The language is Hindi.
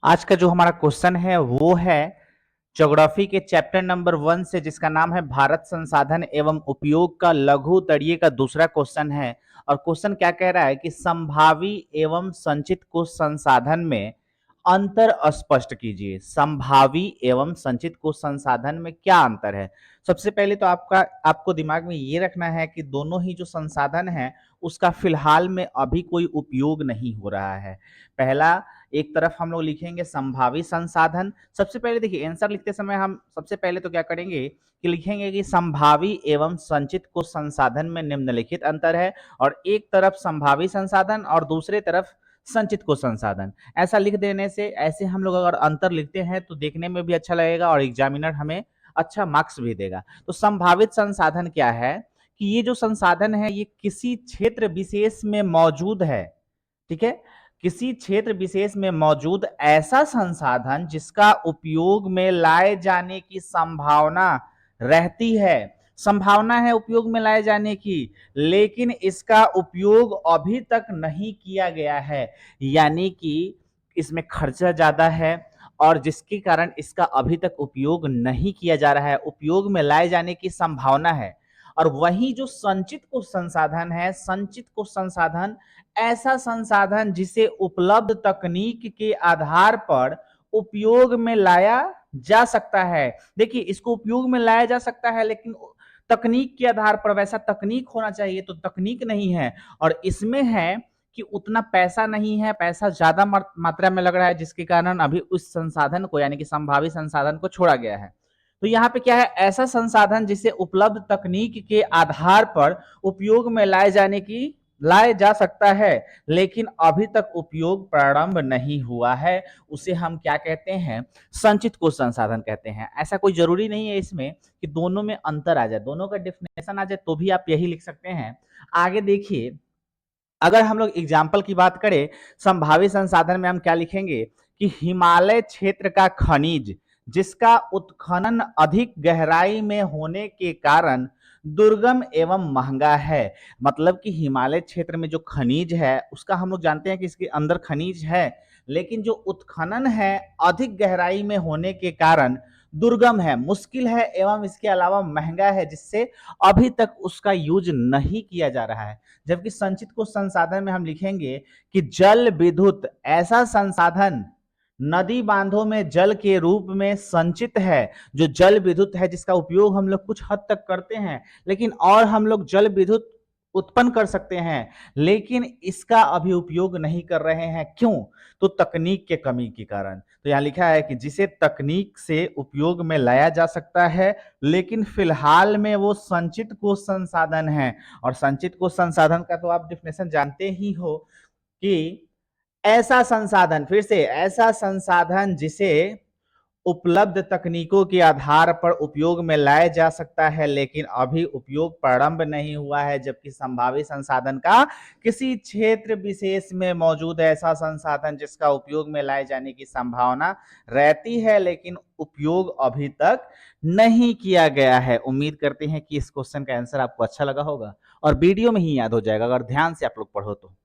आज का जो हमारा क्वेश्चन है वो है ज्योग्राफी के चैप्टर नंबर 1 से, जिसका नाम है भारत संसाधन एवं उपयोग का लघु तड़िए का दूसरा क्वेश्चन है। और क्वेश्चन क्या कह रहा है कि संभावी एवं संचित कोश संसाधन में अंतर स्पष्ट कीजिए। संभावी एवं संचित कोश संसाधन में क्या अंतर है? सबसे पहले तो आपको दिमाग में ये रखना है कि दोनों ही जो संसाधन है उसका फिलहाल में अभी कोई उपयोग नहीं हो रहा है। पहला, एक तरफ हम लोग लिखेंगे संभावी संसाधन। सबसे पहले देखिए, आंसर लिखते समय हम सबसे पहले तो क्या करेंगे कि लिखेंगे कि संभावी एवं संचित कोश संसाधन में निम्नलिखित अंतर है। और एक तरफ संभावी संसाधन और दूसरे तरफ संचित कोश संसाधन, ऐसा लिख देने से, ऐसे हम लोग अगर अंतर लिखते हैं तो देखने में भी अच्छा लगेगा और एग्जामिनर हमें अच्छा मार्क्स भी देगा। तो संभावित संसाधन क्या है कि ये जो संसाधन है ये किसी क्षेत्र विशेष में मौजूद है। ठीक है, किसी क्षेत्र विशेष में मौजूद ऐसा संसाधन जिसका उपयोग में लाए जाने की संभावना रहती है। संभावना है उपयोग में लाए जाने की, लेकिन इसका उपयोग अभी तक नहीं किया गया है। यानी कि इसमें खर्चा ज्यादा है और जिसके कारण इसका अभी तक उपयोग नहीं किया जा रहा है। उपयोग में लाए जाने की संभावना है। और वही जो संचित कुछ संसाधन है, संचित कुछ संसाधन ऐसा संसाधन जिसे उपलब्ध तकनीक के आधार पर उपयोग में लाया जा सकता है। देखिए, इसको उपयोग में लाया जा सकता है लेकिन तकनीक के आधार पर, वैसा तकनीक होना चाहिए, तो तकनीक नहीं है। और इसमें है कि उतना पैसा नहीं है, पैसा ज्यादा मात्रा में लग रहा है, जिसके कारण अभी उस संसाधन को यानी कि संभावित संसाधन को छोड़ा गया है। तो यहाँ पे क्या है, ऐसा संसाधन जिसे उपलब्ध तकनीक के आधार पर उपयोग में लाए जा सकता है लेकिन अभी तक उपयोग प्रारंभ नहीं हुआ है, उसे हम क्या कहते हैं, संचित कोश संसाधन कहते हैं। ऐसा कोई जरूरी नहीं है इसमें कि दोनों में अंतर आ जाए, दोनों का डेफिनेशन आ जाए तो भी आप यही लिख सकते हैं। आगे देखिए, अगर हम लोग एग्जाम्पल की बात करें, संभावित संसाधन में हम क्या लिखेंगे कि हिमालय क्षेत्र का खनिज जिसका उत्खनन अधिक गहराई में होने के कारण दुर्गम एवं महंगा है। मतलब कि हिमालय क्षेत्र में जो खनिज है उसका हम लोग जानते हैं कि इसके अंदर खनिज है, लेकिन जो उत्खनन है अधिक गहराई में होने के कारण दुर्गम है, मुश्किल है एवं इसके अलावा महंगा है, जिससे अभी तक उसका यूज नहीं किया जा रहा है। जबकि संचित कोश संसाधन में हम लिखेंगे कि जल विद्युत ऐसा संसाधन नदी बांधों में जल के रूप में संचित है। जो जल विद्युत है जिसका उपयोग हम लोग कुछ हद तक करते हैं, लेकिन और हम लोग जल विद्युत उत्पन्न कर सकते हैं, लेकिन इसका अभी उपयोग नहीं कर रहे हैं। क्यों? तो तकनीक के कमी के कारण। तो यहां लिखा है कि जिसे तकनीक से उपयोग में लाया जा सकता है लेकिन फिलहाल में वो संचित कोश संसाधन है। और संचित कोश संसाधन का तो आप डेफिनेशन जानते ही हो कि ऐसा संसाधन, फिर से ऐसा संसाधन जिसे उपलब्ध तकनीकों के आधार पर उपयोग में लाया जा सकता है लेकिन अभी उपयोग प्रारंभ नहीं हुआ है। जबकि संभावित संसाधन का किसी क्षेत्र विशेष में मौजूद ऐसा संसाधन जिसका उपयोग में लाए जाने की संभावना रहती है लेकिन उपयोग अभी तक नहीं किया गया है। उम्मीद करते हैं कि इस क्वेश्चन का आंसर आपको अच्छा लगा होगा और वीडियो में ही याद हो जाएगा अगर ध्यान से आप लोग पढ़ो तो।